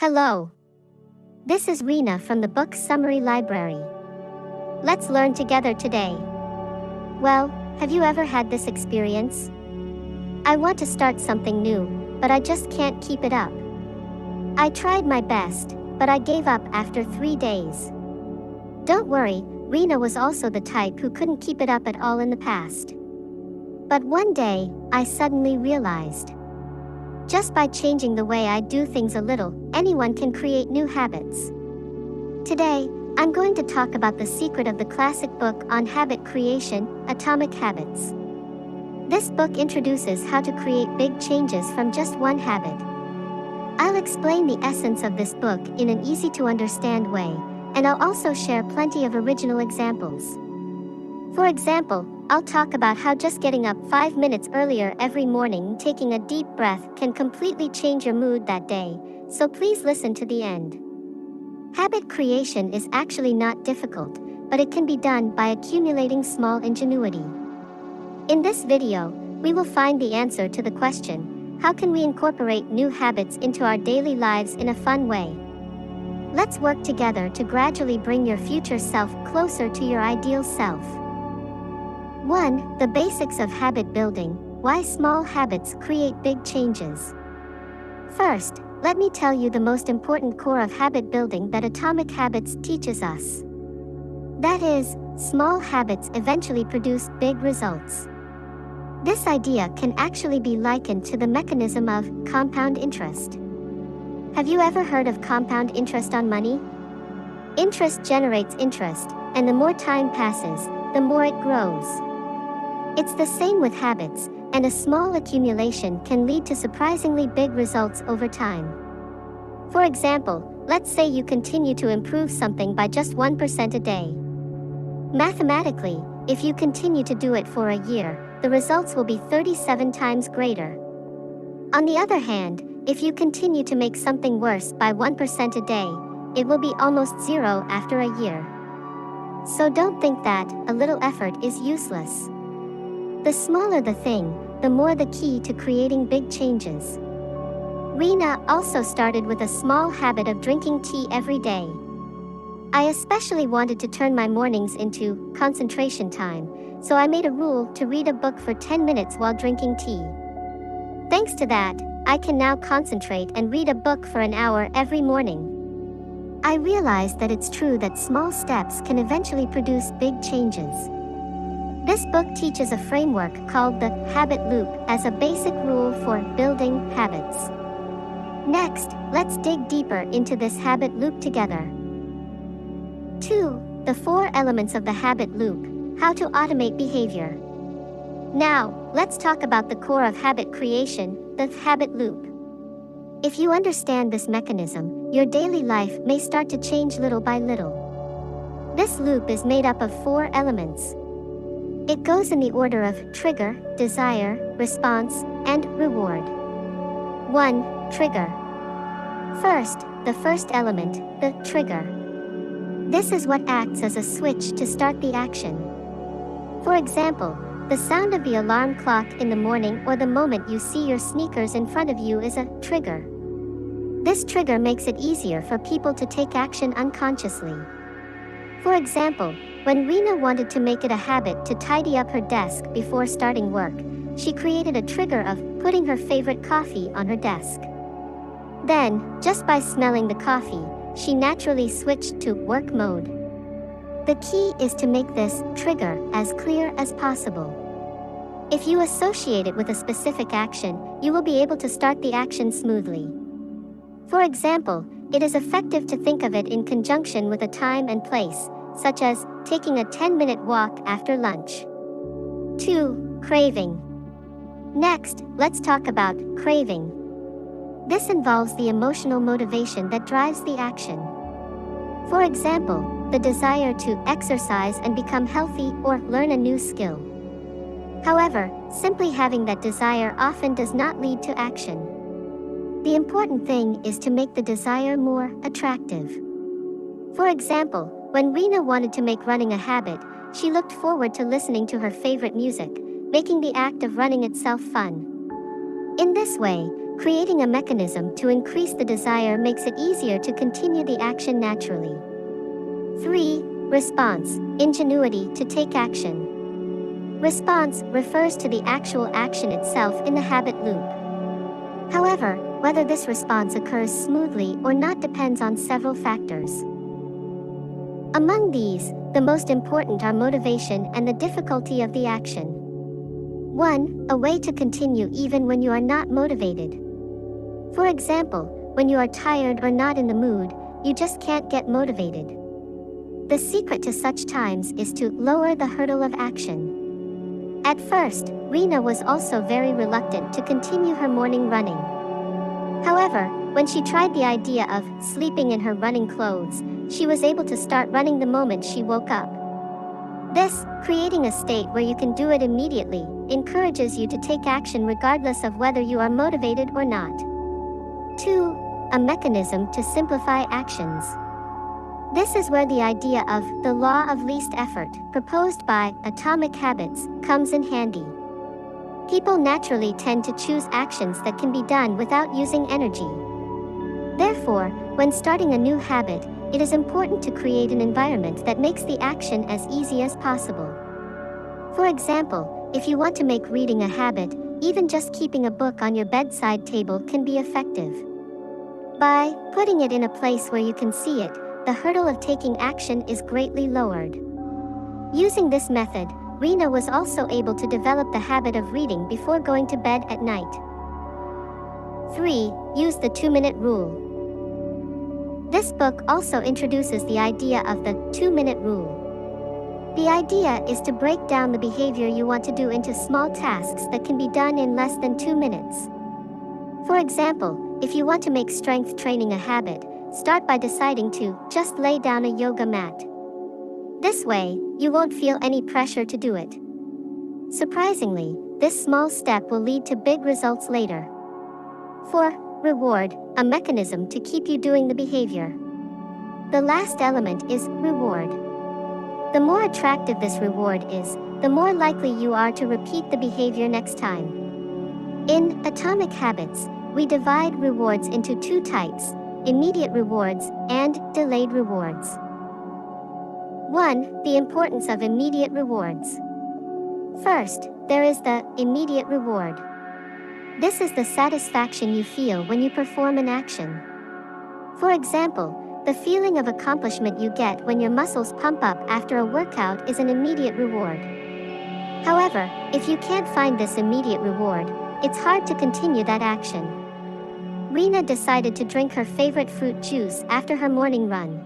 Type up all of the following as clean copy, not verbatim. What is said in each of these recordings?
Hello. This is Rina from the Book Summary Library. Let's learn together today. Well, have you ever had this experience? I want to start something new, but I just can't keep it up. I tried my best, but I gave up after 3 days. Don't worry, Rina was also the type who couldn't keep it up at all in the past. But one day, I suddenly realized. Just by changing the way I do things a little, anyone can create new habits. Today, I'm going to talk about the secret of the classic book on habit creation, Atomic Habits. This book introduces how to create big changes from just one habit. I'll explain the essence of this book in an easy-to-understand way, and I'll also share plenty of original examples. For example, I'll talk about how just getting up 5 minutes earlier every morning, taking a deep breath, can completely change your mood that day, so please listen to the end. Habit creation is actually not difficult, but it can be done by accumulating small ingenuity. In this video, we will find the answer to the question, how can we incorporate new habits into our daily lives in a fun way? Let's work together to gradually bring your future self closer to your ideal self. 1. The basics of habit building, why small habits create big changes. First, let me tell you the most important core of habit building that Atomic Habits teaches us. That is, small habits eventually produce big results. This idea can actually be likened to the mechanism of compound interest. Have you ever heard of compound interest on money? Interest generates interest, and the more time passes, the more it grows. It's the same with habits, and a small accumulation can lead to surprisingly big results over time. For example, let's say you continue to improve something by just 1% a day. Mathematically, if you continue to do it for a year, the results will be 37 times greater. On the other hand, if you continue to make something worse by 1% a day, it will be almost zero after a year. So don't think that a little effort is useless. The smaller the thing, the more the key to creating big changes. Rina also started with a small habit of drinking tea every day. I especially wanted to turn my mornings into concentration time, so I made a rule to read a book for 10 minutes while drinking tea. Thanks to that, I can now concentrate and read a book for an hour every morning. I realized that it's true that small steps can eventually produce big changes. This book teaches a framework called the habit loop as a basic rule for building habits. Next, let's dig deeper into this habit loop together. 2. The 4 elements of the habit loop, how to automate behavior. Now, let's talk about the core of habit creation, the habit loop. If you understand this mechanism, your daily life may start to change little by little. This loop is made up of 4 elements. It goes in the order of trigger, desire, response, and reward. 1. Trigger. First, the first element, the trigger. This is what acts as a switch to start the action. For example, the sound of the alarm clock in the morning or the moment you see your sneakers in front of you is a trigger. This trigger makes it easier for people to take action unconsciously. For example, when Rina wanted to make it a habit to tidy up her desk before starting work, she created a trigger of putting her favorite coffee on her desk. Then, just by smelling the coffee, she naturally switched to work mode. The key is to make this trigger as clear as possible. If you associate it with a specific action, you will be able to start the action smoothly. For example, it is effective to think of it in conjunction with a time and place, such as taking a 10-minute walk after lunch. 2. Craving. Next, let's talk about craving. This involves the emotional motivation that drives the action. For example, the desire to exercise and become healthy or learn a new skill. However, simply having that desire often does not lead to action. The important thing is to make the desire more attractive. For example, when Rina wanted to make running a habit, she looked forward to listening to her favorite music, making the act of running itself fun. In this way, Creating a mechanism to increase the desire makes it easier to continue the action naturally. 3. Response, ingenuity to take action. Response refers to the actual action itself in the habit loop. However, whether this response occurs smoothly or not depends on several factors. Among these, the most important are motivation and the difficulty of the action. 1. A way to continue even when you are not motivated. For example, when you are tired or not in the mood, you just can't get motivated. The secret to such times is to lower the hurdle of action. At first, Rina was also very reluctant to continue her morning running. However, when she tried the idea of sleeping in her running clothes, she was able to start running the moment she woke up. This, creating a state where you can do it immediately, encourages you to take action regardless of whether you are motivated or not. 2. A mechanism to simplify actions. This is where the idea of the law of least effort, proposed by Atomic Habits, comes in handy. People naturally tend to choose actions that can be done without using energy. Therefore, when starting a new habit, it is important to create an environment that makes the action as easy as possible. For example, if you want to make reading a habit, even just keeping a book on your bedside table can be effective. By putting it in a place where you can see it, the hurdle of taking action is greatly lowered. Using this method, Rina was also able to develop the habit of reading before going to bed at night. 3. Use the 2-minute rule. This book also introduces the idea of the 2-minute rule. The idea is to break down the behavior you want to do into small tasks that can be done in less than 2 minutes. For example, if you want to make strength training a habit, start by deciding to just lay down a yoga mat. This way, you won't feel any pressure to do it. Surprisingly, this small step will lead to big results later. 4. Reward, a mechanism to keep you doing the behavior. The last element is reward. The more attractive this reward is, the more likely you are to repeat the behavior next time. In Atomic Habits, we divide rewards into 2 types: immediate rewards and delayed rewards. 1. The importance of immediate rewards. First, there is the immediate reward. This is the satisfaction you feel when you perform an action. For example, the feeling of accomplishment you get when your muscles pump up after a workout is an immediate reward. However, if you can't find this immediate reward, it's hard to continue that action. Rina decided to drink her favorite fruit juice after her morning run.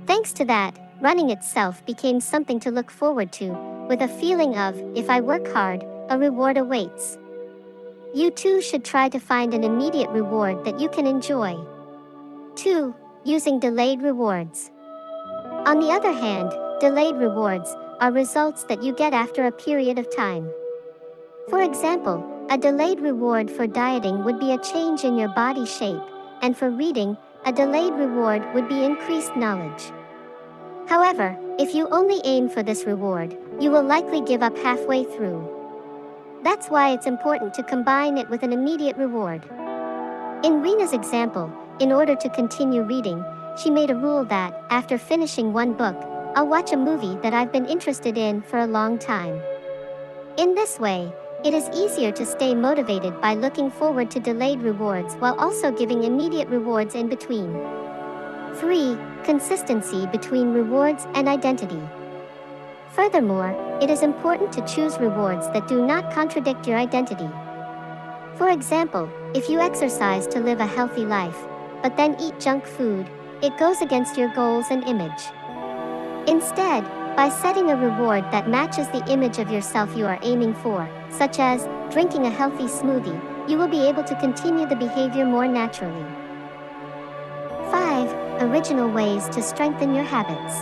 Thanks to that, running itself became something to look forward to, with a feeling of, if I work hard, a reward awaits. You too should try to find an immediate reward that you can enjoy. 2. Using delayed rewards. On the other hand, delayed rewards are results that you get after a period of time. For example, a delayed reward for dieting would be a change in your body shape, and for reading, a delayed reward would be increased knowledge. However, if you only aim for this reward, you will likely give up halfway through. That's why it's important to combine it with an immediate reward. In Rina's example, in order to continue reading, she made a rule that, after finishing one book, I'll watch a movie that I've been interested in for a long time. In this way, it is easier to stay motivated by looking forward to delayed rewards while also giving immediate rewards in between. 3. Consistency between rewards and identity. Furthermore, it is important to choose rewards that do not contradict your identity. For example, if you exercise to live a healthy life, but then eat junk food, it goes against your goals and image. Instead, by setting a reward that matches the image of yourself you are aiming for, such as drinking a healthy smoothie, you will be able to continue the behavior more naturally. 5. Original ways to strengthen your habits.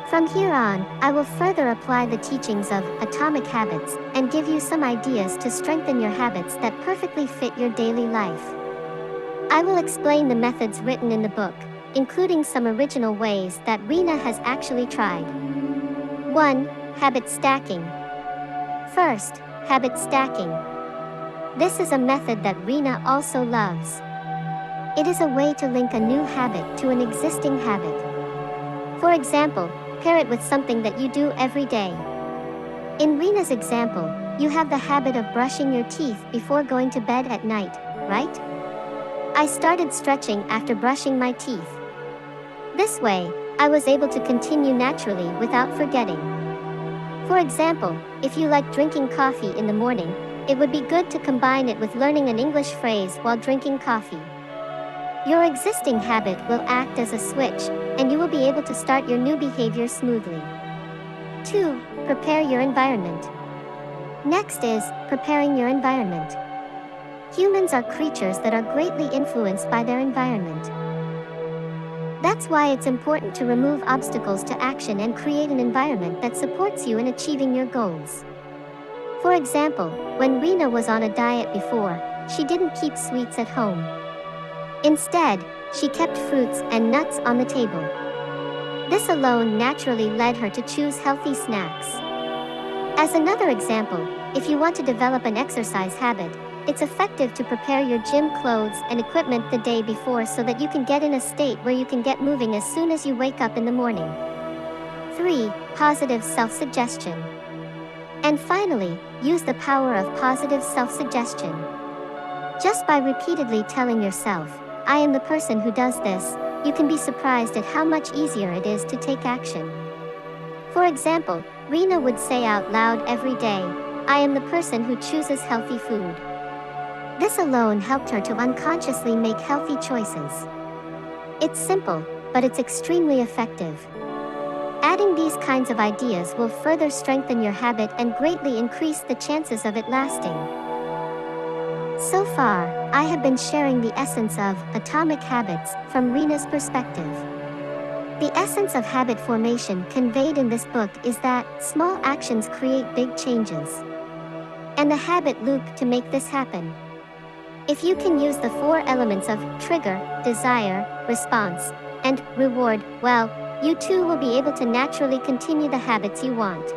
From here on, I will further apply the teachings of Atomic Habits and give you some ideas to strengthen your habits that perfectly fit your daily life. I will explain the methods written in the book, including some original ways that Rina has actually tried. 1. Habit stacking. First, habit stacking. This is a method that Rina also loves. It is a way to link a new habit to an existing habit. For example, pair it with something that you do every day. In Rina's example, you have the habit of brushing your teeth before going to bed at night, right? I started stretching after brushing my teeth. This way, I was able to continue naturally without forgetting. For example, if you like drinking coffee in the morning, it would be good to combine it with learning an English phrase while drinking coffee. Your existing habit will act as a switch, and you will be able to start your new behavior smoothly. 2. Prepare your environment. Next is preparing your environment. Humans are creatures that are greatly influenced by their environment. That's why it's important to remove obstacles to action and create an environment that supports you in achieving your goals. For example, when Rina was on a diet before, she didn't keep sweets at home. Instead, she kept fruits and nuts on the table. This alone naturally led her to choose healthy snacks. As another example, if you want to develop an exercise habit, it's effective to prepare your gym clothes and equipment the day before so that you can get in a state where you can get moving as soon as you wake up in the morning. 3. Positive self-suggestion. And finally, use the power of positive self-suggestion. Just by repeatedly telling yourself, "I am the person who does this," you can be surprised at how much easier it is to take action. For example, Rina would say out loud every day, "I am the person who chooses healthy food." This alone helped her to unconsciously make healthy choices. It's simple, but it's extremely effective. Adding these kinds of ideas will further strengthen your habit and greatly increase the chances of it lasting. So far, I have been sharing the essence of atomic habits from Rina's perspective. The essence of habit formation conveyed in this book is that small actions create big changes. And the habit loop to make this happen. If you can use the 4 elements of trigger, desire, response, and reward, well, you too will be able to naturally continue the habits you want.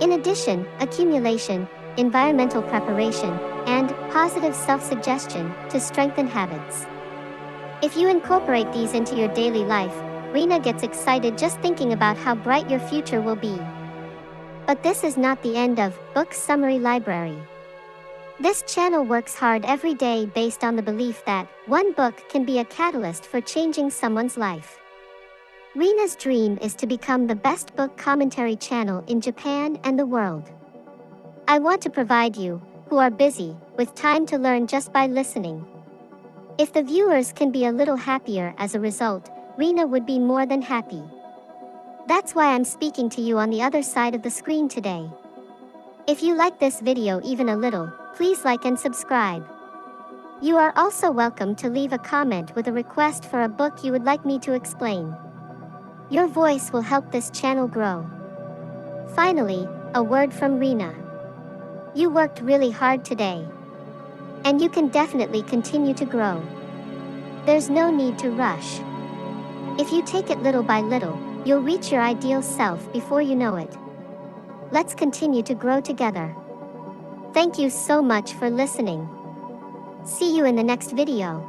In addition, accumulation, environmental preparation, and positive self-suggestion to strengthen habits. If you incorporate these into your daily life, Rina gets excited just thinking about how bright your future will be. But this is not the end of Book Summary Library. This channel works hard every day based on the belief that one book can be a catalyst for changing someone's life. Rina's dream is to become the best book commentary channel in Japan and the world. I want to provide you, who are busy, with time to learn just by listening. If the viewers can be a little happier as a result, Rina would be more than happy. That's why I'm speaking to you on the other side of the screen today. If you like this video even a little, please like and subscribe. You are also welcome to leave a comment with a request for a book you would like me to explain. Your voice will help this channel grow. Finally, a word from Rina. You worked really hard today. And you can definitely continue to grow. There's no need to rush. If you take it little by little, you'll reach your ideal self before you know it. Let's continue to grow together. Thank you so much for listening. See you in the next video.